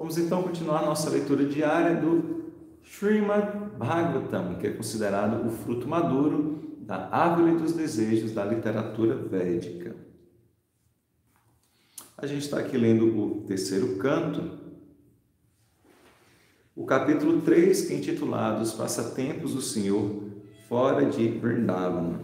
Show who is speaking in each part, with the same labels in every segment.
Speaker 1: Vamos então continuar nossa leitura diária do Srimad Bhagavatam, que é considerado o fruto maduro da árvore dos desejos da literatura védica. A gente está aqui lendo o terceiro canto, o capítulo 3, que é intitulado Os Passatempos do Senhor fora de Vrindavan.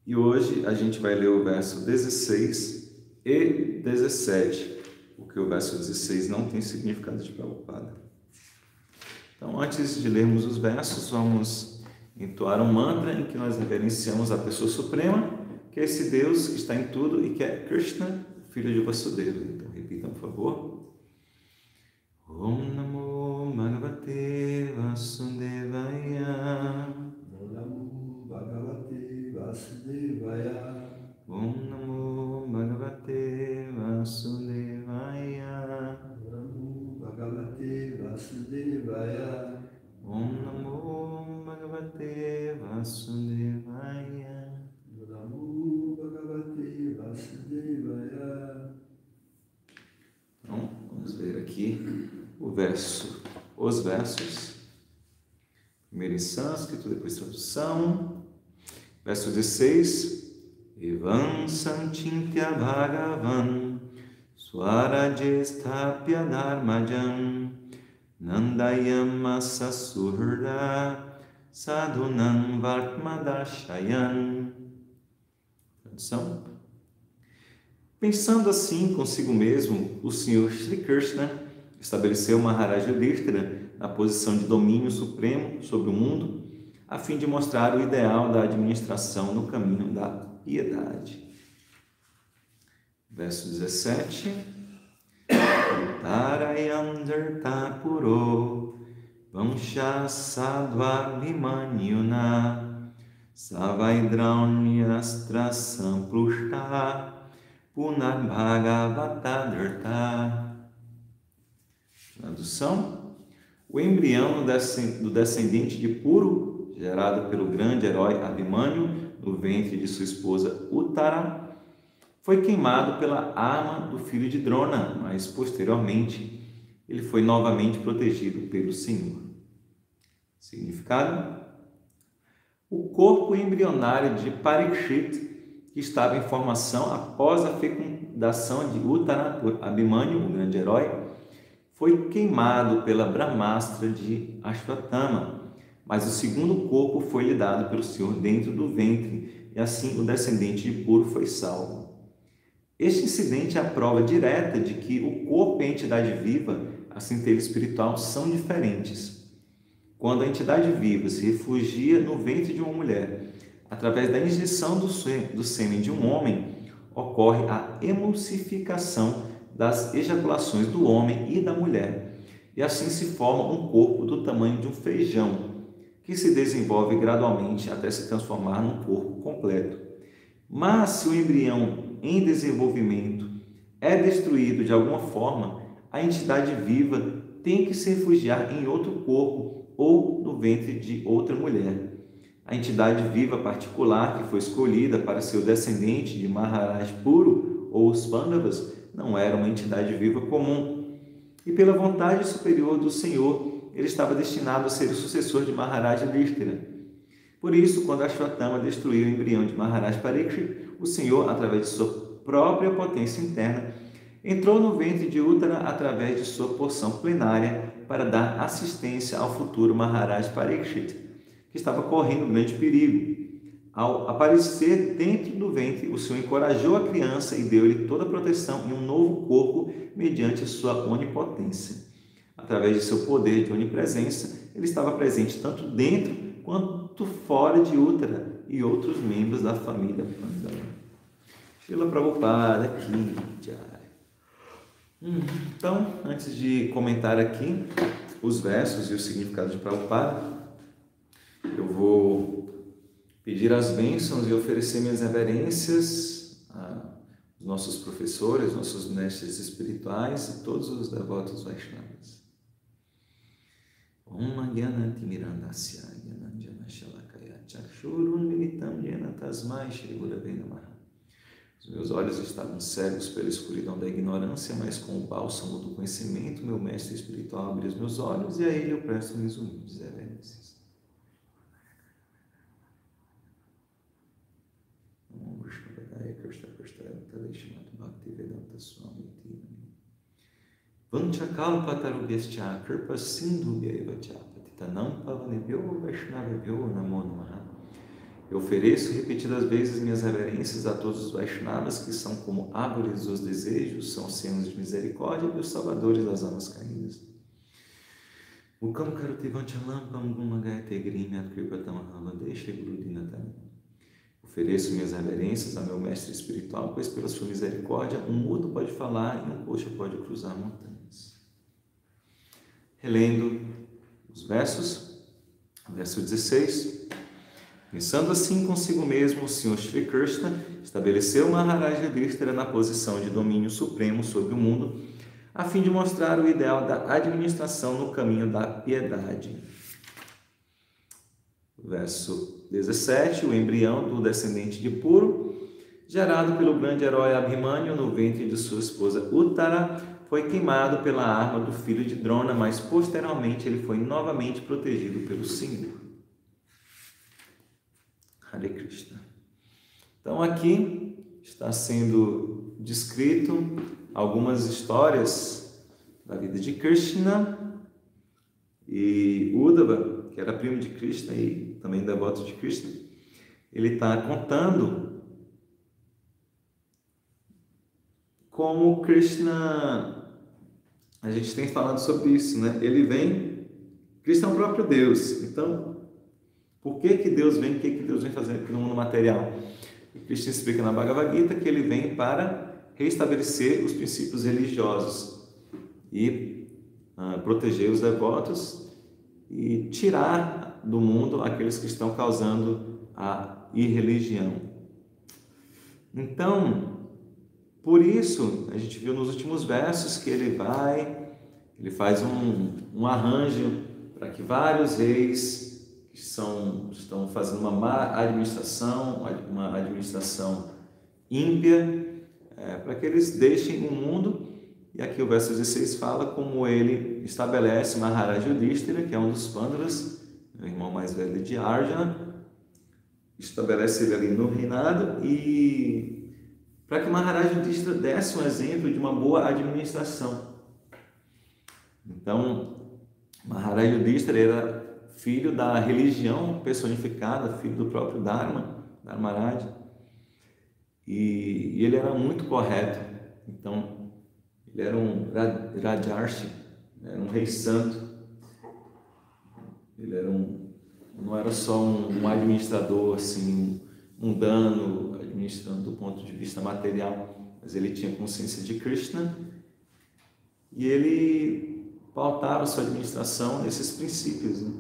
Speaker 1: E hoje a gente vai ler o verso 16 e 17, porque o verso 16 não tem significado de Prabhupada. Então, antes de lermos os versos, vamos entoar um mantra em que nós reverenciamos a pessoa suprema, que é esse Deus que está em tudo e que é Krishna, filho de Vasudeva. Então, repitam, por favor. Om Namo Bhagavate Vasudevaya.
Speaker 2: Om Namo Bhagavate Vasudevaya.
Speaker 1: Om Namo Bhagavate Vasudevaya.
Speaker 2: Om Namo Bhagavate Vasudevaya.
Speaker 1: Om Namo Bhagavate Vasudevaya.
Speaker 2: Om Namo Bhagavate Vasudevaya.
Speaker 1: Então, vamos ver aqui os versos. Primeiro em sânscrito, depois tradução. Verso 16. Evam Santintya Bhagavan Swarajestapya Dharmajam Nandayamasa Surda Sadhunam Vartmadarshayan. Tradução. Pensando assim consigo mesmo, o Senhor Shri Krishna estabeleceu Maharaj Yudhishthira na posição de domínio supremo sobre o mundo, a fim de mostrar o ideal da administração no caminho da piedade. Verso 17. Tarayam Jartapuro Vamsha Sadva Bhimanyuna Savaidraunyastra Samprushta Punar Bhagavatadartha. Tradução. O embrião do descendente de Puru, gerado pelo grande herói Abhimanyu no ventre de sua esposa Uttara, foi queimado pela arma do filho de Drona, mas posteriormente ele foi novamente protegido pelo Senhor. Significado? O corpo embrionário de Parikshit, que estava em formação após a fecundação de Uttara por Abhimanyu, o grande herói, foi queimado pela Brahmastra de Ashwatthama, mas o segundo corpo foi lhe dado pelo Senhor dentro do ventre, e assim o descendente de Puru foi salvo. Este incidente é a prova direta de que o corpo e a entidade viva, a centelha espiritual, são diferentes. Quando a entidade viva se refugia no ventre de uma mulher, através da injeção do sêmen de um homem, ocorre a emulsificação das ejaculações do homem e da mulher, e assim se forma um corpo do tamanho de um feijão, que se desenvolve gradualmente até se transformar num corpo completo. Mas se o embrião em desenvolvimento é destruído de alguma forma, a entidade viva tem que se refugiar em outro corpo ou no ventre de outra mulher. A entidade viva particular que foi escolhida para ser o descendente de Maharaj Puru ou os Pandavas não era uma entidade viva comum. E pela vontade superior do Senhor, ele estava destinado a ser o sucessor de Maharaj Yudhishthira. Por isso, quando Ashwatthama destruiu o embrião de Maharaj Parikshit, o Senhor, através de sua própria potência interna, entrou no ventre de Uttara através de sua porção plenária para dar assistência ao futuro Maharaj Parikshit, que estava correndo grande perigo. Ao aparecer dentro do ventre, o Senhor encorajou a criança e deu-lhe toda a proteção e um novo corpo mediante sua onipotência. Através de seu poder de onipresença, ele estava presente tanto dentro quanto fora de Uttara e outros membros da família Pandava. Srila Prabhupada aqui. Então, antes de comentar aqui os versos e o significado de Prabhupada, eu vou pedir as bênçãos e oferecer minhas reverências aos nossos professores, nossos mestres espirituais e todos os devotos Vaishnavas. Om Gyananti Mirandasya Gyananjana Shalakaya Chakshurun Militam Jena Tasmai Shri Gurave Namaha Os meus olhos estavam cegos pela escuridão da ignorância, mas com o bálsamo do conhecimento, meu mestre espiritual abriu os meus olhos e a ele eu presto minhas humildes reverências. Vanchakalpatarubhyascha kripa sindhubhyaivacha patitanam pavanebhyo vaishnavebhyo namo namaha. Eu ofereço repetidas vezes minhas reverências a todos os Vaishnavas que são como árvores dos desejos, são oceanos de misericórdia e os salvadores das almas caídas. Mukam karute vanchalampam gumagayate grimyat kripatam havadesha gurudinatani. Ofereço minhas reverências a meu mestre espiritual, pois pela sua misericórdia um mudo pode falar e um coxo pode cruzar montanhas. Relendo os versos, verso 16. Pensando assim consigo mesmo, o Senhor Shri Krishna estabeleceu Maharaj Yudhishthira na posição de domínio supremo sobre o mundo, a fim de mostrar o ideal da administração no caminho da piedade. Verso 17, o embrião do descendente de Puru, gerado pelo grande herói Abhimanyu no ventre de sua esposa Uttara, foi queimado pela arma do filho de Drona, mas posteriormente ele foi novamente protegido pelo Senhor. Hare Krishna. Então aqui está sendo descrito algumas histórias da vida de Krishna e Uddhava, que era primo de Krishna e também devoto de Krishna, ele está contando como Krishna, a gente tem falado sobre isso, né? Ele vem, Krishna é o próprio Deus, então por que Deus vem, o que Deus vem fazer aqui no mundo material? E Krishna explica na Bhagavad Gita que ele vem para restabelecer os princípios religiosos e proteger os devotos e tirar do mundo aqueles que estão causando a irreligião. Então, por isso, a gente viu nos últimos versos que ele faz um arranjo para que vários reis que estão fazendo uma má administração, uma administração ímpia, para que eles deixem o mundo. E aqui o verso 16 fala como ele estabelece Maharaj Yudhishthira, que é um dos Pandavas, o irmão mais velho de Arjuna, estabelece ele ali no reinado, e para que Maharaj Yudhishthira desse um exemplo de uma boa administração. Então, Maharaj Yudhishthira era filho da religião personificada, filho do próprio Dharmaraj, e ele era muito correto. Então, ele era um Rajarshi, era um rei santo. Ele não era só um administrador assim, mundano, administrando do ponto de vista material, mas ele tinha consciência de Krishna e ele pautava sua administração nesses princípios, né?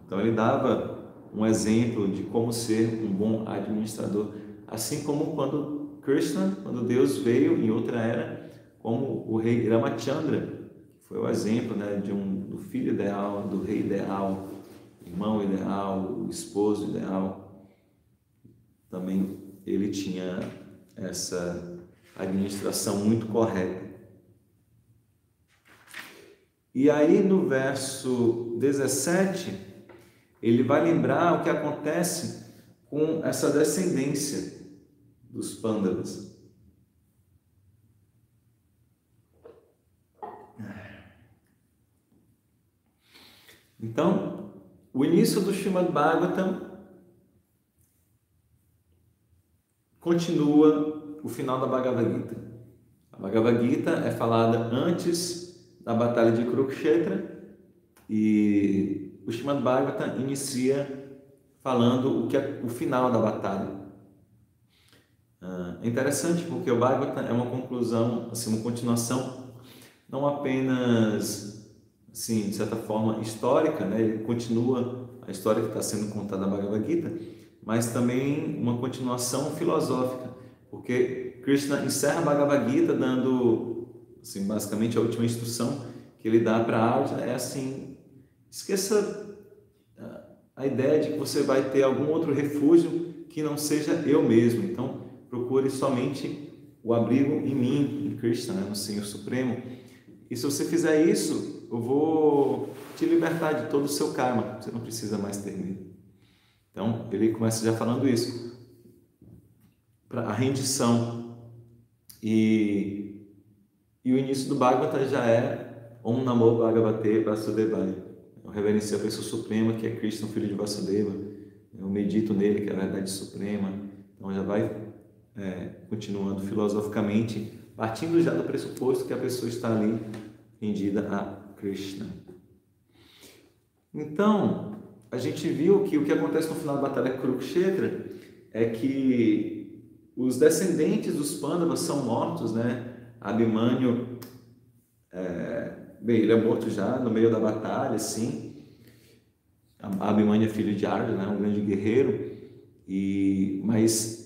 Speaker 1: Então ele dava um exemplo de como ser um bom administrador, assim como quando Deus veio em outra era, como o rei Ramachandra, que foi o exemplo, né, do filho ideal, do rei ideal, irmão ideal, o esposo ideal. Também ele tinha essa administração muito correta. E aí no verso 17, ele vai lembrar o que acontece com essa descendência dos Pandavas. Então, o início do Srimad Bhagavatam continua o final da Bhagavad Gita. A Bhagavad Gita é falada antes da Batalha de Kurukshetra e o Srimad Bhagavatam inicia falando o que é o final da batalha. É interessante porque o Bhagavatam é uma conclusão, assim, uma continuação, não apenas, assim, de certa forma, histórica, né? Ele continua a história que está sendo contada na Bhagavad Gita, mas também uma continuação filosófica, porque Krishna encerra a Bhagavad Gita dando, assim, basicamente a última instrução que ele dá para Arjuna é assim: esqueça a ideia de que você vai ter algum outro refúgio que não seja eu mesmo. Então, procure somente o abrigo em mim, em Krishna, né? No Senhor Supremo. E se você fizer isso, eu vou te libertar de todo o seu karma. Você não precisa mais ter medo. Então, ele começa já falando isso. A rendição. E o início do Bhagavata já é Om Namo Bhagavate Vasudevaya. Eu reverencio a pessoa suprema, que é Krishna, filho de Vasudeva. Eu medito nele, que é a verdade suprema. Então, já vai continuando filosoficamente, partindo já do pressuposto que a pessoa está ali rendida a Krishna. Então, a gente viu que o que acontece no final da batalha Kurukshetra é que os descendentes dos Pandavas são mortos, né? Abhimanyu, bem, ele é morto já no meio da batalha, sim. Abhimanyu é filho de Arjuna, um grande guerreiro, mas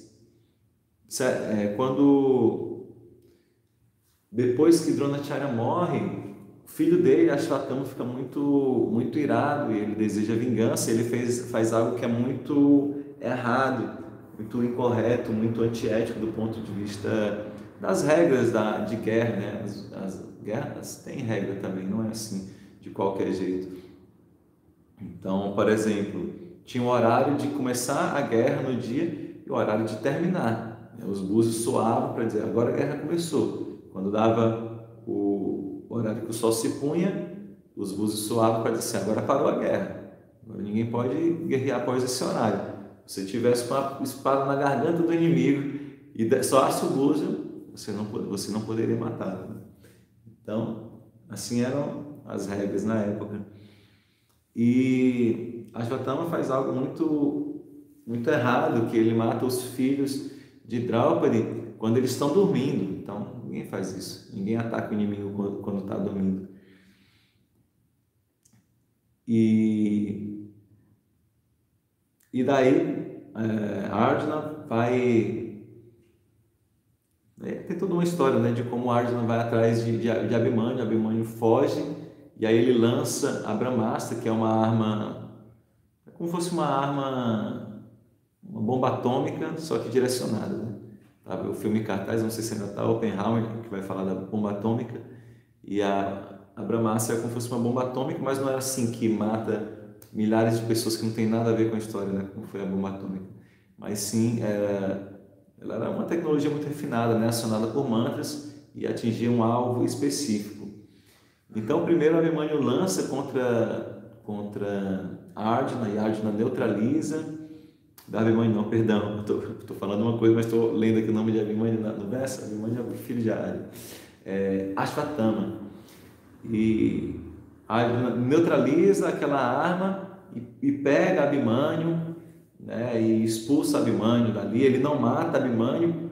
Speaker 1: quando depois que Dronacharya morre, o filho dele, Ashwatthama, fica muito irado e ele deseja vingança. Ele faz algo que é muito errado, muito incorreto, muito antiético do ponto de vista das regras de guerra, né? As guerras têm regra também, não é assim de qualquer jeito. Então, por exemplo, tinha o horário de começar a guerra no dia e o horário de terminar. Os búzios soavam para dizer, agora a guerra começou. Quando dava o horário que o sol se punha, os búzios soavam para dizer, agora parou a guerra. Agora ninguém pode guerrear após esse horário. Se você tivesse com a espada na garganta do inimigo e soasse o búzio, você não poderia matá-lo. Então, assim eram as regras na época. E Ashwatthama faz algo muito errado, que ele mata os filhos de Draupadi quando eles estão dormindo. Então, ninguém faz isso. Ninguém ataca o inimigo quando está dormindo. E daí, Arjuna vai... tem toda uma história, né, de como Arjuna vai atrás de Abhimanyu. Abhimanyu foge, e aí ele lança a Brahmastra, que é uma arma... É como se fosse uma bomba atômica, só que direcionada, né? O filme cartaz, não sei se ainda está, Oppenheimer, que vai falar da bomba atômica, e a Brahmastra é como se fosse uma bomba atômica, mas não é assim que mata milhares de pessoas, que não tem nada a ver com a história, né, como foi a bomba atômica, mas sim, ela era uma tecnologia muito refinada, né, acionada por mantras e atingia um alvo específico. Então, primeiro Abhimanyu lança contra Arjuna, e Arjuna neutraliza. Abhimanyu não, perdão, estou falando uma coisa, mas estou lendo aqui o nome de Abhimanyu no verso. Abhimanyu é o filho de Arjuna, Ashwatthama, e Arjuna neutraliza aquela arma e pega Abhimanyu, né, e expulsa Abhimanyu dali. Ele não mata Abhimanyu,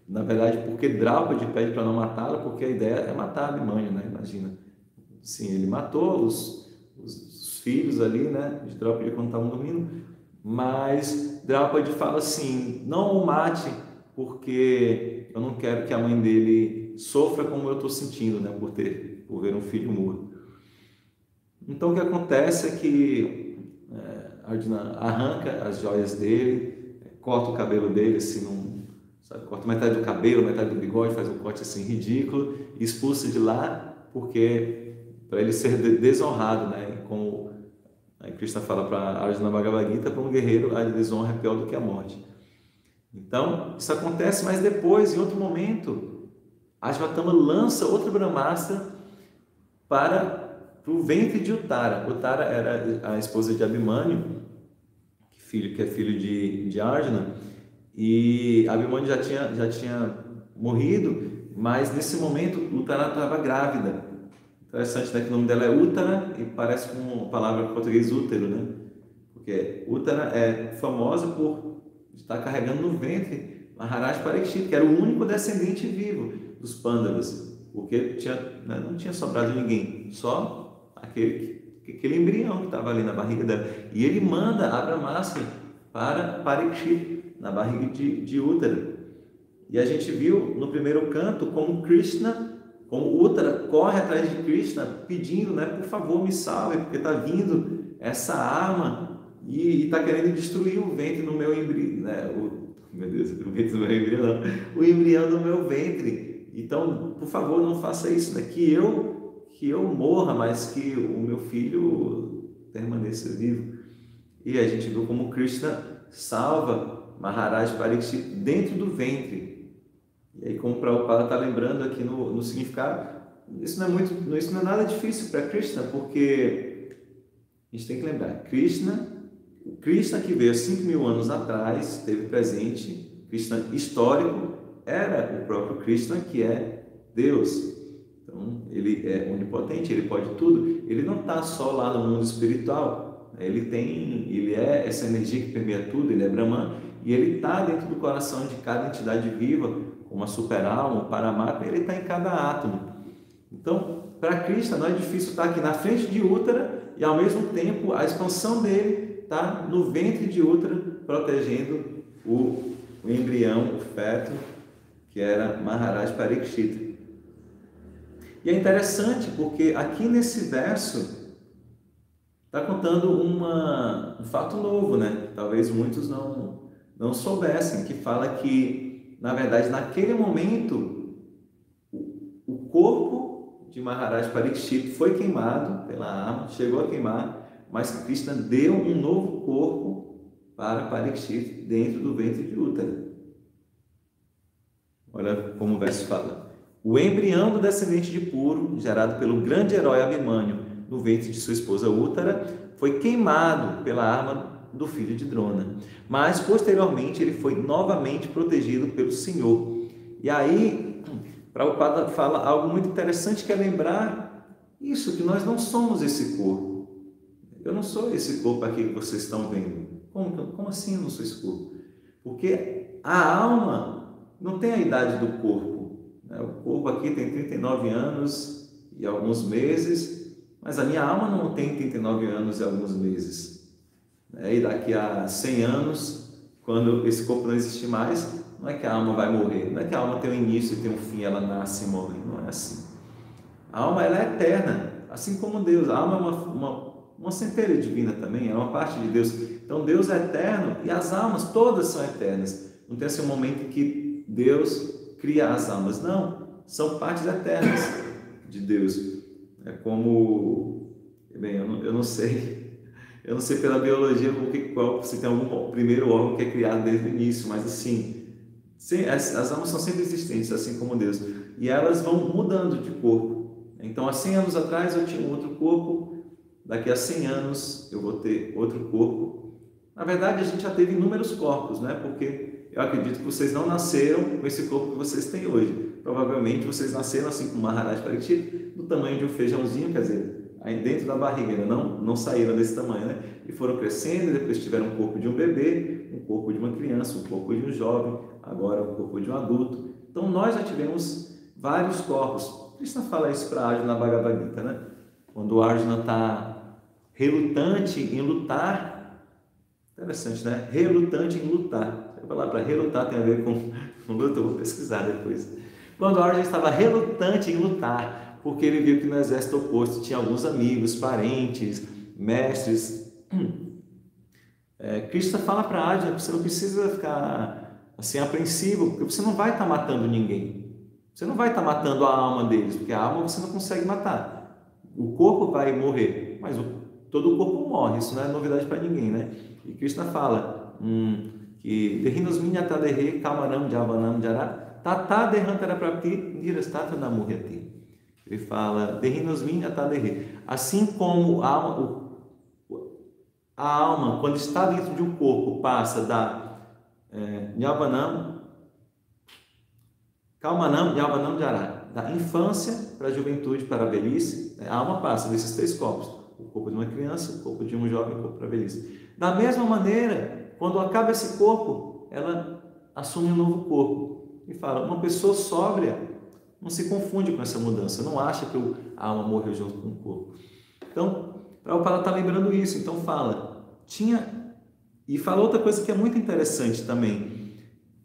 Speaker 1: na verdade, porque Draupadi pede para não matá-lo, porque a ideia é matar Abhimanyu, né? Imagina, sim, ele matou os filhos ali, né, de Draupadi quando estavam dormindo. Mas Draupadi fala assim, não o mate, porque eu não quero que a mãe dele sofra como eu estou sentindo, né, por ver um filho morto. Então o que acontece é que Arjuna arranca as joias dele, corta o cabelo dele, assim, corta metade do cabelo, metade do bigode, faz um corte assim ridículo, e expulsa de lá, porque para ele ser desonrado, né, como aí Krishna fala para Arjuna Bhagavad Gita, para um guerreiro a desonra é pior do que a morte. Então, isso acontece, mas depois, em outro momento, Ashwatthama lança outra Brahmastra para o ventre de Uttara. Uttara era a esposa de Abhimanyu, que é filho de Arjuna, e Abhimanyu já tinha morrido, mas nesse momento Uttara estava grávida. Interessante, né, que o nome dela é Uttara e parece com a palavra em português útero, né? Porque Uttara é famosa por estar carregando no ventre Maharaj Parikshit, que era o único descendente vivo dos Pandavas, porque não tinha sobrado ninguém, só aquele embrião que estava ali na barriga dela. E ele manda a Brahmastra para Parikshit, na barriga de Uttara. E a gente viu no primeiro canto como Uttara corre atrás de Krishna pedindo, né, por favor, me salve, porque está vindo essa arma e está querendo destruir o ventre no meu embrião, né, Meu Deus, o ventre do meu embrião não. O embrião do meu ventre. Então, por favor, não faça isso, né? Que eu morra, mas que o meu filho permaneça vivo. E a gente viu como Krishna salva Maharaj Pariksit dentro do ventre. E aí, como o Prabhupada está lembrando aqui no significado, isso não é nada difícil para Krishna, porque a gente tem que lembrar, o Krishna que veio há 5.000 anos atrás, esteve presente, Krishna histórico, era o próprio Krishna que é Deus. Então, ele é onipotente, ele pode tudo. Ele não está só lá no mundo espiritual, ele é essa energia que permeia tudo, ele é Brahman, e ele está dentro do coração de cada entidade viva, como a super-alma, o Paramatma, ele está em cada átomo. Então, para Krishna não é difícil estar aqui na frente de Uttara e ao mesmo tempo a expansão dele está no ventre de Uttara, protegendo o embrião, o feto, que era Maharaj Pariksit. E é interessante porque aqui nesse verso está contando um fato novo, né? Talvez muitos não soubessem, que fala que, na verdade, naquele momento, o corpo de Maharaj Pariksit foi queimado pela arma, chegou a queimar, mas Krishna deu um novo corpo para Pariksit dentro do ventre de Uttara. Olha como o verso fala. O embrião do descendente de Puru, gerado pelo grande herói Abhimanyu no ventre de sua esposa Uttara, foi queimado pela arma do filho de Drona. Mas, posteriormente, ele foi novamente protegido pelo Senhor. E aí, Prabhupada fala algo muito interessante, que é lembrar isso, que nós não somos esse corpo. Eu não sou esse corpo aqui que vocês estão vendo. Como assim eu não sou esse corpo? Porque a alma não tem a idade do corpo. O corpo aqui tem 39 anos e alguns meses, mas a minha alma não tem 39 anos e alguns meses. E daqui a 100 anos, quando esse corpo não existir mais, não é que a alma vai morrer, não é que a alma tem um início e tem um fim, ela nasce e morre, não é assim. A alma, ela é eterna, assim como Deus. A alma é uma centelha divina também, é uma parte de Deus. Então Deus é eterno e as almas todas são eternas. Não tem assim um momento em que Deus cria as almas, não, são partes eternas de Deus. É como, bem, eu não sei pela biologia se tem algum primeiro órgão que é criado desde o início, mas assim, as almas são sempre existentes, assim como Deus, e elas vão mudando de corpo. Então, há 100 anos atrás eu tinha um outro corpo, daqui a 100 anos eu vou ter outro corpo. Na verdade, a gente já teve inúmeros corpos, né? Porque eu acredito que vocês não nasceram com esse corpo que vocês têm hoje. Provavelmente vocês nasceram assim com Maharaj Pariksit, do tamanho de um feijãozinho, quer dizer, aí dentro da barriga, ainda não saíram desse tamanho, né? E foram crescendo, e depois tiveram um corpo de um bebê, um corpo de uma criança, um corpo de um jovem, agora um corpo de um adulto. Então nós já tivemos vários corpos. Krishna fala isso para Arjuna na Bhagavad Gita, né? Quando o Arjuna está relutante em lutar, interessante, né? Relutante em lutar. A palavra relutar tem a ver com luta, eu vou pesquisar depois. Quando Arjuna estava relutante em lutar, porque ele viu que no exército oposto tinha alguns amigos, parentes, mestres. Krishna fala para Arjuna que você não precisa ficar assim apreensivo, porque você não vai estar matando ninguém. Você não vai estar matando a alma deles, porque a alma você não consegue matar. O corpo vai morrer, mas todo o corpo morre, isso não é novidade para ninguém, né? E Krishna fala que Dehinos Minyatadehe Kamaram Javanam Jara Tata Dehantara Prapti Nirastata Namuhyati. Ele fala Dehinos Minyatadehe. Assim como a alma, quando está dentro de um corpo, passa da Nyavanam, Kalmanam, Yavanam Jara, da infância para a juventude, para a velhice, a alma passa desses 3 corpos: o corpo de uma criança, o corpo de um jovem, o corpo para a velhice. Da mesma maneira, quando acaba esse corpo, ela assume um novo corpo. E fala, uma pessoa sóbria não se confunde com essa mudança, não acha que a alma morreu junto com o corpo. Então, Prabhupada está lembrando isso. Então e fala outra coisa que é muito interessante também,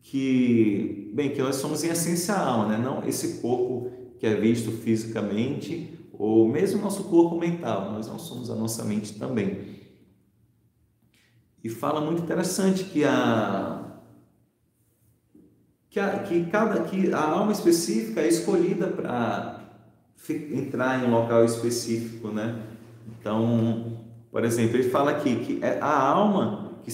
Speaker 1: que nós somos em essência a alma, né? Não esse corpo que é visto fisicamente, ou mesmo nosso corpo mental, nós não somos a nossa mente também. E fala muito interessante que que a alma específica é escolhida para entrar em um local específico, né? Então, por exemplo, ele fala aqui que a alma que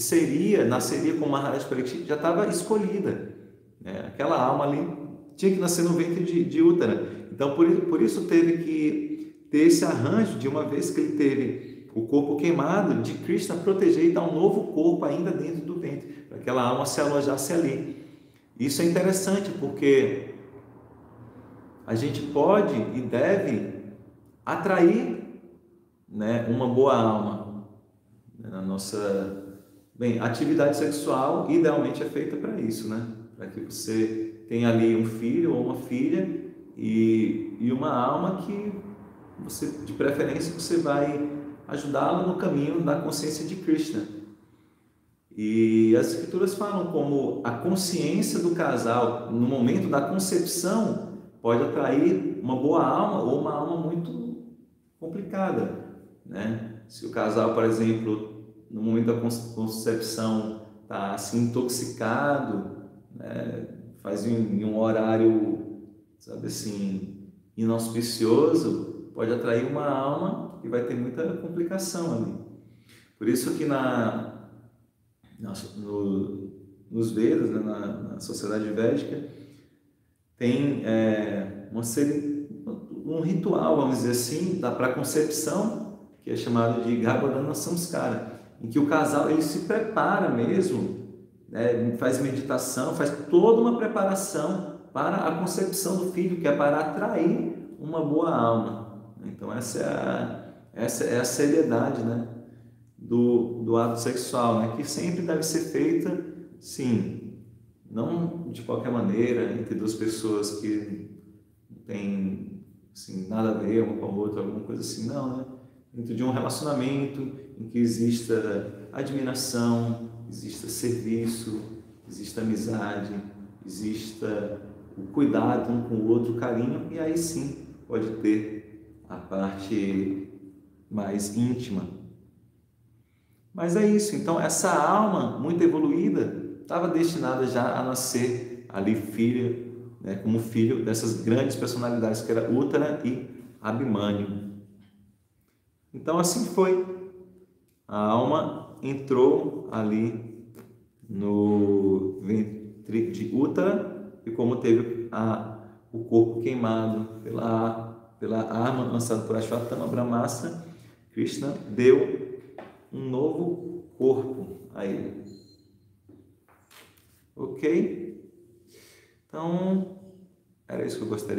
Speaker 1: nasceria com Maharaj Parikshit já estava escolhida, né? Aquela alma ali tinha que nascer no ventre de Uttara. Então, por isso teve que ter esse arranjo de uma vez que ele teve o corpo queimado, de Krishna proteger e dar um novo corpo ainda dentro do ventre, para que aquela alma se alojasse ali. Isso é interessante porque a gente pode e deve atrair, né, uma boa alma, né, na nossa... Bem, a atividade sexual idealmente é feita para isso, né? Para que você tenha ali um filho ou uma filha e uma alma que você, de preferência, você vai ajudá-la no caminho da consciência de Krishna. E as escrituras falam como a consciência do casal no momento da concepção pode atrair uma boa alma ou uma alma muito complicada, né? Se o casal, por exemplo, no momento da concepção está assim intoxicado, né? Faz em um horário, sabe assim, inauspicioso, pode atrair uma alma e vai ter muita complicação ali. Por isso que nos Vedas, né, na sociedade védica, tem um ritual, vamos dizer assim, para a concepção, que é chamado de Garbhodana Samskara, em que o casal ele se prepara mesmo, né, faz meditação, faz toda uma preparação para a concepção do filho, que é para atrair uma boa alma. Então essa é a seriedade, né, do ato sexual, né, que sempre deve ser feita, sim, não de qualquer maneira, entre duas pessoas que não têm assim, nada a ver uma com a outra, alguma coisa assim, não, né? Dentro de um relacionamento em que exista admiração, exista serviço, exista amizade, exista o cuidado um com o outro, o carinho, e aí sim pode ter a parte mais íntima. Mas é isso, então essa alma muito evoluída estava destinada já a nascer ali filha, né, como filho dessas grandes personalidades que era Uttara e Abhimanyu. Então assim foi, a alma entrou ali no ventre de Uttara e como teve o corpo queimado pela arma lançada por Ashwatthama Brahmastra, Krishna deu um novo corpo a ele. Ok? Então, era isso que eu gostaria